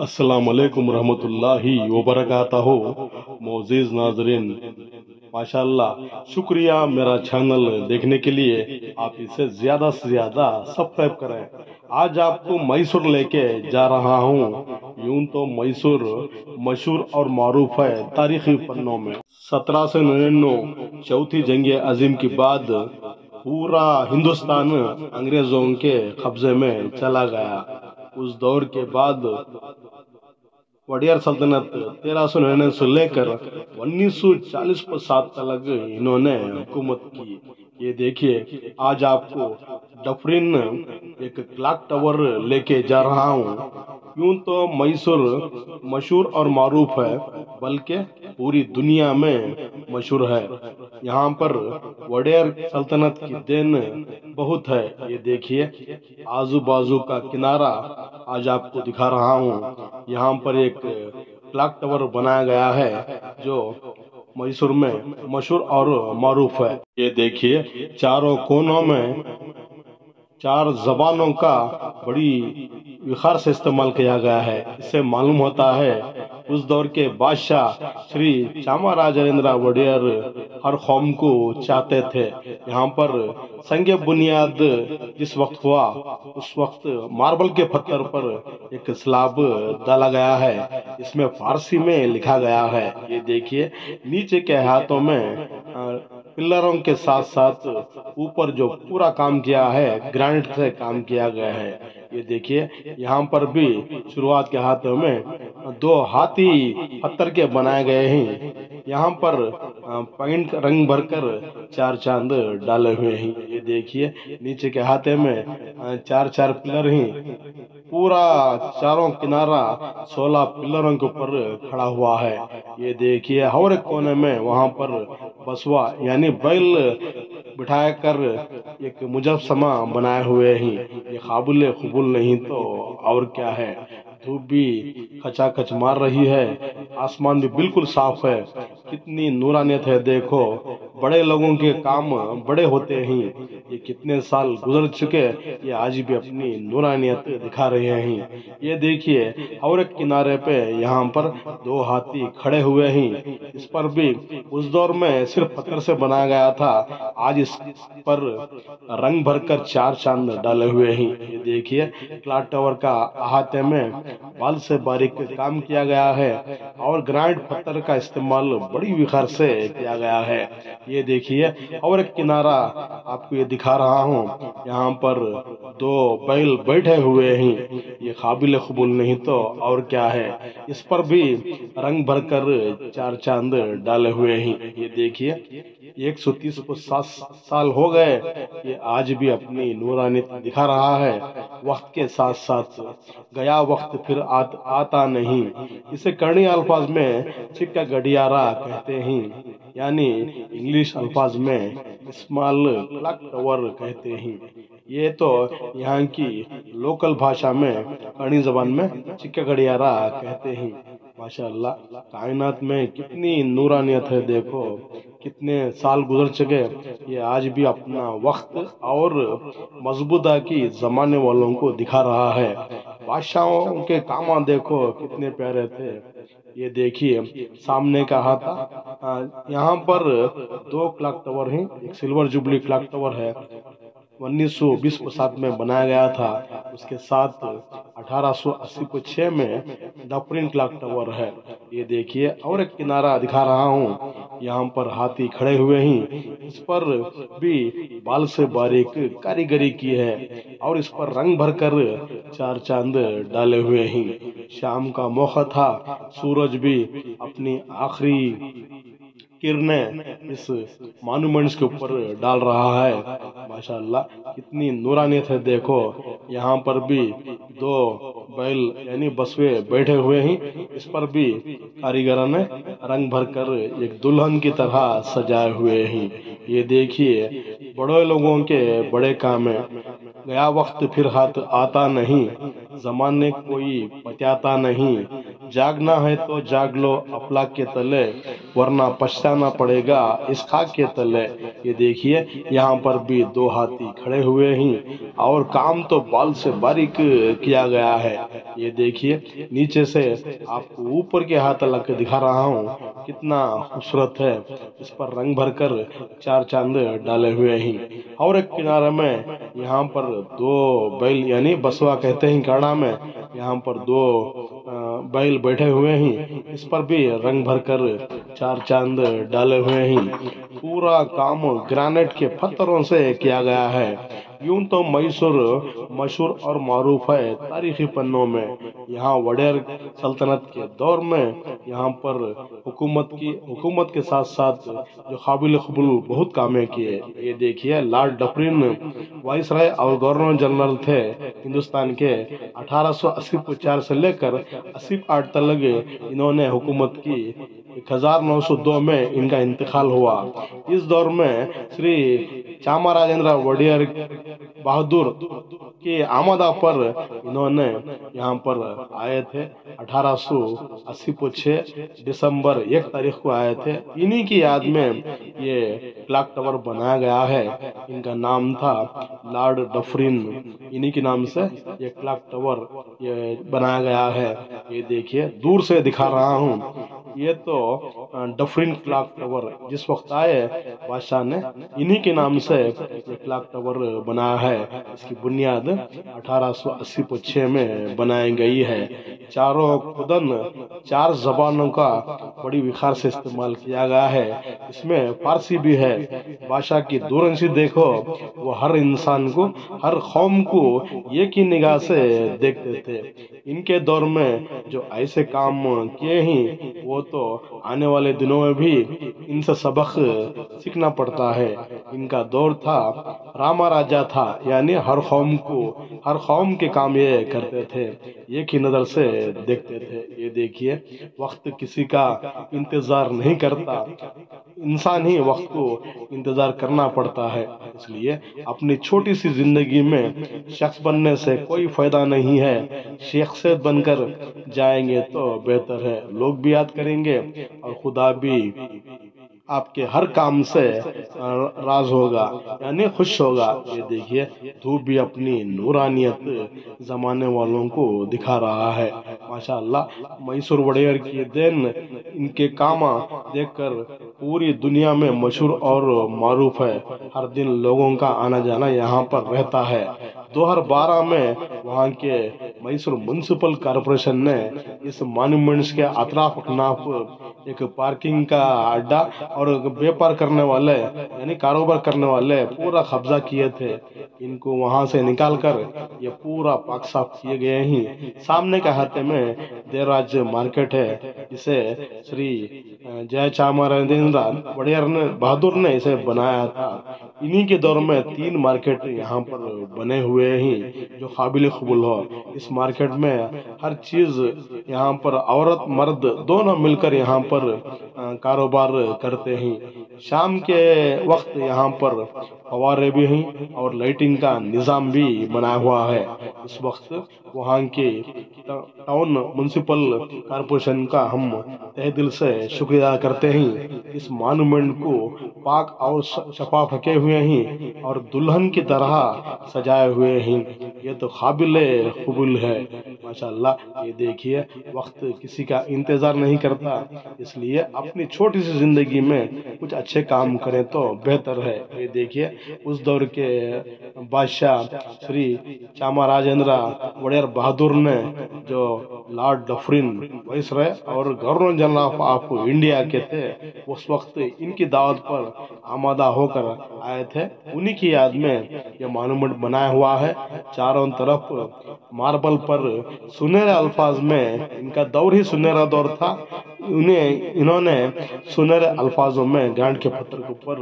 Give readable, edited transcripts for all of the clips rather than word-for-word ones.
अस्सलाम वालेकुम रहमतुल्लाहि व बरकातहू। मोअज़्ज़िज़ नाज़रीन, माशाअल्लाह, शुक्रिया मेरा चैनल देखने के लिए। आप इसे ज़्यादा से ज़्यादा सब्सक्राइब करें। आज आपको मैसूर लेके जा रहा हूँ। यूं तो मैसूर मशहूर और मारूफ है तारीखी पन्नों में। 1799 चौथी जंग अजीम के बाद पूरा हिंदुस्तान अंग्रेजों के कब्जे में चला गया। उस दौर के बाद वडियर सल्तनत 1399 से लेकर 1947 तक इन्होंने हुकूमत की। ये देखिए, आज आपको डफरिन एक क्लॉक टावर लेके जा रहा हूँ। यूं तो मैसूर मशहूर और मारूफ है, बल्कि पूरी दुनिया में मशहूर है। यहाँ पर वडेयर सल्तनत की देन बहुत है। ये देखिए, आजू बाजू का किनारा आज आपको दिखा रहा हूँ। यहाँ पर एक क्लॉक टावर बनाया गया है जो मैसूर में मशहूर और मारूफ है। ये देखिए, चारों कोनों में चार जबानों का बड़ी विखार से इस्तेमाल किया गया है। इससे मालूम होता है उस दौर के बादशाह श्री चामाराजेंद्र वडेयर हर कौम को चाहते थे। यहाँ पर संग बुनियाद जिस वक्त हुआ, उस वक्त मार्बल के पत्थर पर एक स्लैब डाला गया है। इसमें फारसी में लिखा गया है। ये देखिए, नीचे के हाथों में पिलरों के साथ साथ ऊपर जो पूरा काम किया है ग्रेनाइट से काम किया गया है। ये देखिए, यहाँ पर भी शुरुआत के हाथों में दो हाथी पत्थर के बनाए गए हैं। यहाँ पर पेंट रंग भरकर चार चांद डाले हुए हैं। ये देखिए, नीचे के हाथे में चार चार पिलर हैं। पूरा चारों किनारा 16 पिलरों के ऊपर खड़ा हुआ है। ये देखिए, हर एक कोने में वहां पर बसवा यानी बैल बिठाया कर एक मुजस्समा बनाए हुए हैं। ये काबिल कबूल नहीं तो और क्या है। धूप भी खचाखच मार रही है, आसमान भी बिल्कुल साफ है। कितनी नूरानियत है देखो। बड़े लोगों के काम बड़े होते हैं। ये कितने साल गुजर चुके, ये आज भी अपनी नूरानियत दिखा रहे हैं। ये देखिए, और एक किनारे पे यहाँ पर दो हाथी खड़े हुए हैं। इस पर भी उस दौर में सिर्फ पत्थर से बनाया गया था। आज इस पर रंग भरकर चार चांद डाले हुए हैं। ये देखिए, क्लॉक टावर का अहाते में बाल से बारीक काम किया गया है और ग्रानाइट पत्थर का इस्तेमाल बड़ी विखार से किया गया है। ये देखिए, और एक किनारा आपको ये दिखा रहा हूँ। यहाँ पर दो बैल बैठे हुए हैं। ये काबिल कबूल नहीं तो और क्या है। इस पर भी रंग भरकर चार चांद डाले हुए हैं। ये देखिए, 130 को 7 साल हो गए, ये आज भी अपनी नूरानियत दिखा रहा है। वक्त के साथ साथ गया वक्त फिर आता नहीं। इसे करनी अल्फाज में चिक्का गडियारा कहते हैं, यानी इंग्लिश अल्फाज में स्मॉल क्लॉक टावर कहते हैं। ये तो यहाँ की लोकल भाषा में करनी जबान में चिक्का गडियारा कहते हैं। माशाअल्लाह, कायनात में कितनी नूरानियत है देखो। कितने साल गुजर चुके, ये आज भी अपना वक्त और मजबूता की जमाने वालों को दिखा रहा है। बादशाहों के काम देखो कितने प्यारे थे। ये देखिए, सामने का हाथा यहाँ पर दो क्लॉक टावर हैं। एक सिल्वर जुबली क्लॉक टावर है, 1920 को साथ में बनाया गया था। उसके साथ 1886 में डफरिन क्लॉक टावर है। ये देखिए, और एक किनारा दिखा रहा हूँ। यहाँ पर हाथी खड़े हुए हैं। इस पर भी बाल से बारीक कारीगरी की है और इस पर रंग भरकर चार चांद डाले हुए हैं। शाम का मौका था, सूरज भी अपनी आखिरी किरणें इस मॉन्यूमेंट्स के ऊपर डाल रहा है। माशाल्लाह, कितनी नूरानियत है देखो। यहाँ पर भी दो बैल यानी बसवे बैठे हुए हैं। इस पर भी कारीगरों ने रंग भरकर एक दुल्हन की तरह सजाए हुए हैं। ये देखिए, बड़े लोगों के बड़े काम है। गया वक्त फिर हाथ आता नहीं। जमाने कोई पत्याता नहीं, जागना है तो जाग लो अफलाक के तले, वरना पछताना पड़ेगा इस खाक के तले। ये देखिए यहाँ पर भी दो हाथी खड़े हुए हैं और काम तो बाल से बारीक किया गया है। ये देखिए नीचे से आपको ऊपर के हाथ लग के दिखा रहा हूँ, कितना खूबसूरत है। इस पर रंग भरकर चार चांद डाले हुए हैं और एक किनारे में यहाँ पर दो बैल यानी बसवा कहते हैं काड़ा में, यहाँ पर दो बैल बैठे हुए हैं। इस पर भी रंग भरकर चार चांद डाले हुए हैं। पूरा काम ग्रेनाइट के पत्थरों से किया गया है। यूं तो मैसूर मशहूर और मारूफ है तारीखी पन्नों में। यहाँ वडेर सल्तनत के दौर में यहाँ पर हुकूमत के साथ साथ जो काबिल कबूल बहुत कामें किए। ये देखिए लॉर्ड डफरिन वाइसराय और गवर्नर जनरल थे हिंदुस्तान के। 1884 से लेकर 88 तक इन्होंने हुकूमत की। 1902 में इनका इंतकाल हुआ। इस दौर में श्री चामराजेंद्र वडियर बहादुर के आमदा पर इन्होंने यहाँ पर आए थे। 1886 दिसंबर 1 तारीख को आए थे। इन्हीं की याद में ये क्लॉक टावर बनाया गया है। इनका नाम था लॉर्ड डफरिन, इन्हीं के नाम से ये क्लॉक टावर ये बनाया गया है। ये देखिए दूर से दिखा रहा हूँ, ये तो डफरिन क्लॉक टावर जिस वक्त आए बादशाह ने इन्हीं के नाम से ये क्लॉक टावर बनाया है। इसकी बुनियाद 1886 में बनाई गई है। चारों खुदन 4 जबानों का बड़ी विखार से इस्तेमाल किया गया है। इसमें फारसी भी है। बादशाह की दूरंशी देखो, वो हर इंसान को, हर कौम को एक ही निगाह से देखते थे। इनके दौर में जो ऐसे काम किए हैं वो तो आने वाले दिनों में भी इनसे सबक सीखना पड़ता है। इनका दौर था रामा राजा था, यानी हर कौम के काम ये करते थे, एक ही नज़र से देखते थे। ये देखिए वक्त किसी का इंतज़ार नहीं करता, इंसान ही वक्त को इंतज़ार करना पड़ता है। इसलिए अपनी छोटी सी जिंदगी में शख्स बनने से कोई फायदा नहीं है। शख्सियत बनकर जाएंगे तो बेहतर है। लोग भी याद करेंगे और खुदा भी आपके हर काम से राज होगा, यानी खुश होगा। ये देखिए धूप भी अपनी नूरानियत जमाने वालों को दिखा रहा है। माशाअल्लाह मैसूर वडेयर की देन, इनके काम देखकर पूरी दुनिया में मशहूर और मारूफ है। हर दिन लोगों का आना जाना यहाँ पर रहता है। 2012 में वहाँ के मैसूर म्युनिसिपल कॉरपोरेशन ने इस मॉन्यूमेंट्स के अतराफ अकनाफ एक पार्किंग का अड्डा और व्यापार करने वाले यानी कारोबार करने वाले पूरा कब्जा किए थे। इनको वहां से निकाल कर ये पूरा पाक साफ किए गए हैं। सामने के हाथे में देवराज मार्केट है। इसे श्री जय चामराजेंद्र वडेयर ने बहादुर ने इसे बनाया था। इन्हीं के दौर में 3 मार्केट यहाँ पर बने हुए हैं जो काबिल कबूल हो। इस मार्केट में हर चीज यहाँ पर औरत मर्द दोनों मिलकर यहाँ पर कारोबार करते हैं। शाम के वक्त यहाँ पर फवारे भी हैं और लाइटिंग का निज़ाम भी बना हुआ है। इस वक्त वहाँ के टाउन म्युनिसिपल कॉरपोरेशन का हम तहे दिल से शुक्रिया अदा करते हैं। इस मॉन्यूमेंट को पाक और शफाफ रखे हुए हैं और दुल्हन की तरह सजाए हुए हैं। ये तो काबिल कबूल है माशाल्लाह। ये देखिए वक्त किसी का इंतज़ार नहीं करता, इसलिए अपनी छोटी सी जिंदगी में कुछ अच्छे काम करें तो बेहतर है। ये देखिए उस दौर के बादशाह श्री चामराजेंद्र वडेयर बहादुर ने जो लॉर्ड डफरिन वाइसराय और गवर्नर जनरल ऑफ इंडिया के थे, उस वक्त इनकी दावत पर आमादा होकर आए थे। उन्हीं की याद में यह मॉन्यूमेंट बनाया हुआ है। चारों तरफ मार्बल पर सुनहरे अल्फाज में, इनका दौर ही सुनहरा दौर था। انہوں نے سنہرے الفاظوں میں گرانٹ کے پتھر کے اوپر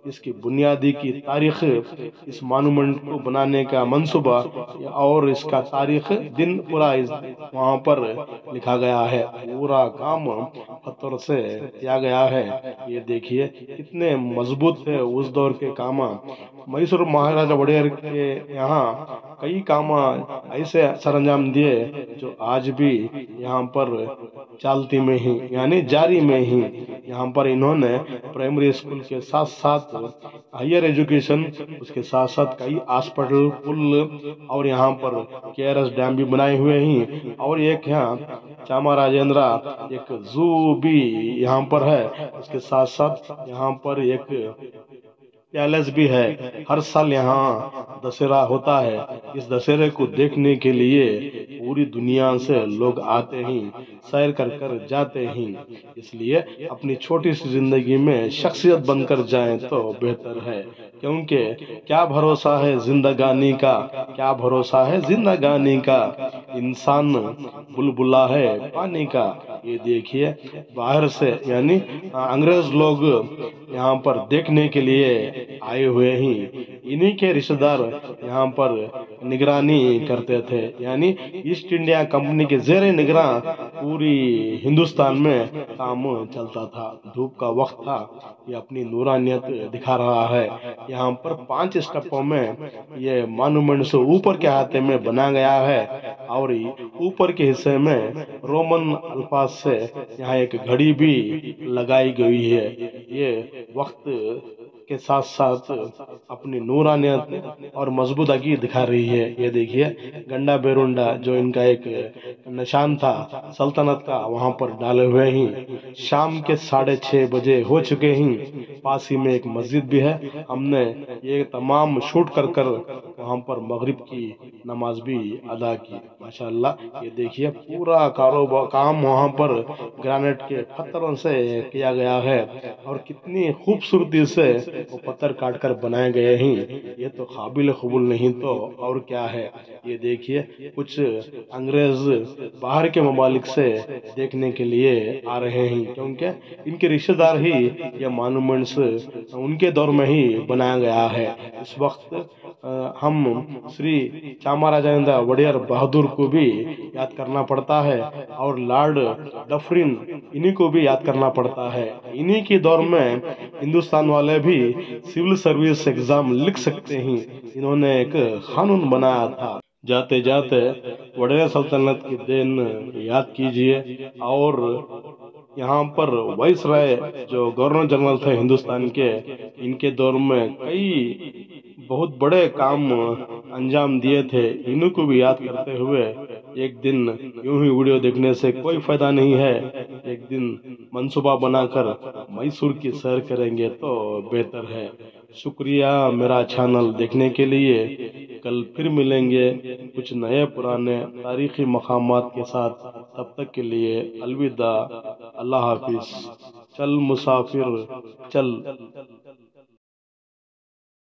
اس کی بنیادی کی تاریخ، اس مانومنٹ کو بنانے کا منصوبہ اور اس کا تاریخ دن پورا وہاں پر لکھا گیا ہے۔ پورا کام پتھر سے کیا گیا ہے۔ یہ دیکھیے کتنے مضبوط تھے اس دور کے کام۔ میسور مہاراجا وڑیر کے یہاں کئی کام ایسے سر انجام دیے جو آج بھی یہاں پر چالتی میں ہی، یعنی جاری میں ہی، یہاں پر انہوں نے پرائمری اسکول کے ساتھ ساتھ ہائر ایجوکیشن، اس کے ساتھ ساتھ کئی ہاسپٹل، پل اور یہاں پر KRS ڈیم بھی بنائے ہوئے ہیں، اور ایک یہاں چاما راجندرا ایک زو بھی یہاں پر ہے۔ اس کے ساتھ ساتھ یہاں پر ایک پیلس بھی ہے۔ ہر سال یہاں دسہرہ ہوتا ہے۔ اس دسہرے کو دیکھنے کے لیے پوری دنیا سے لوگ آتے ہیں، سیر کر کر جاتے ہیں۔ اس لیے اپنی چھوٹی سی زندگی میں شخصیت بن کر جائیں تو بہتر ہے، کیونکہ کیا بھروسہ ہے زندگانی کا، کیا بھروسہ ہے زندگانی کا، انسان بلبلا ہے پانی کا۔ یہ دیکھیے باہر سے یعنی انگریز لوگ یہاں پر دیکھنے کے لیے آئے ہوئے ہیں۔ انہی کے رشتہ دار یہاں پر نگرانی کرتے تھے، یعنی ایسٹ انڈیا کمپنی کے زیر نگراں پوری ہندوستان میں کام چلتا تھا۔ دھوپ کا وقت تھا، یہ اپنی نورانیت دکھا رہا ہے۔ یہاں پر 5 اسٹیپوں میں یہ مانومنٹس اوپر کے ہاتھے میں بنا گیا ہے، اور اوپر کے حصے میں رومن الفاظ سے یہاں ایک گھڑی بھی لگائی گئی ہے۔ یہ وقت کے ساتھ ساتھ اپنی نورانیت اور مضبوطی دکھا رہی ہے۔ یہ دیکھیے گنڈا بیرونڈا جو ان کا ایک نشان تھا سلطنت کا، وہاں پر ڈالے ہوئے ہیں۔ شام کے 6:30 بجے ہو چکے ہیں۔ پاس ہی میں ایک مسجد بھی ہے، ہم نے یہ تمام شوٹ کر کر وہاں پر مغرب کی نماز بھی ادا کی۔ ماشاءاللہ یہ دیکھیے پورا کام وہاں پر گرانائٹ کے پتھروں سے کیا گیا ہے، اور کتنی خوبصورتی سے وہ پتھر کاٹ کر بنائے گئے ہیں۔ یہ تو قابل قبول نہیں تو اور کیا ہے۔ یہ دیکھیے کچھ انگریز باہر کے ممالک سے دیکھنے کے لیے آ رہے ہیں، کیونکہ ان کے رشتہ دار ہی یہ مانومنٹس ان کے دور میں ہی بنایا گیا ہے۔ اس وقت ہم شری چاما راجندر وڑیر بہادر کو بھی یاد کرنا پڑتا ہے، اور لارڈ ڈفرن انہی کو بھی یاد کرنا پڑتا ہے۔ انہی کے دور میں ہندوستان والے بھی سول سروس ایگزام لکھ سکتے ہیں۔ انہوں نے ایک قانون بنایا تھا۔ جاتے جاتے وڑیر سلطنت کی دین یاد کیجئے، اور یہاں پر وائس رائے جو گورنر جنرل تھے ہندوستان کے، ان کے دور میں کئی بہت بڑے کام انجام دیے تھے، انہوں کو بھی یاد کرتے ہوئے ایک دن یوں ہی ویڈیو دیکھنے سے کوئی فائدہ نہیں ہے، ایک دن منصوبہ بنا کر میسور کی سیر کریں گے تو بہتر ہے۔ شکریہ میرا چینل دیکھنے کے لیے۔ کل پھر ملیں گے کچھ نئے پرانے تاریخی مقامات کے ساتھ، تب تک کے لیے الوداع، اللہ حافظ۔ چل مسافر چل۔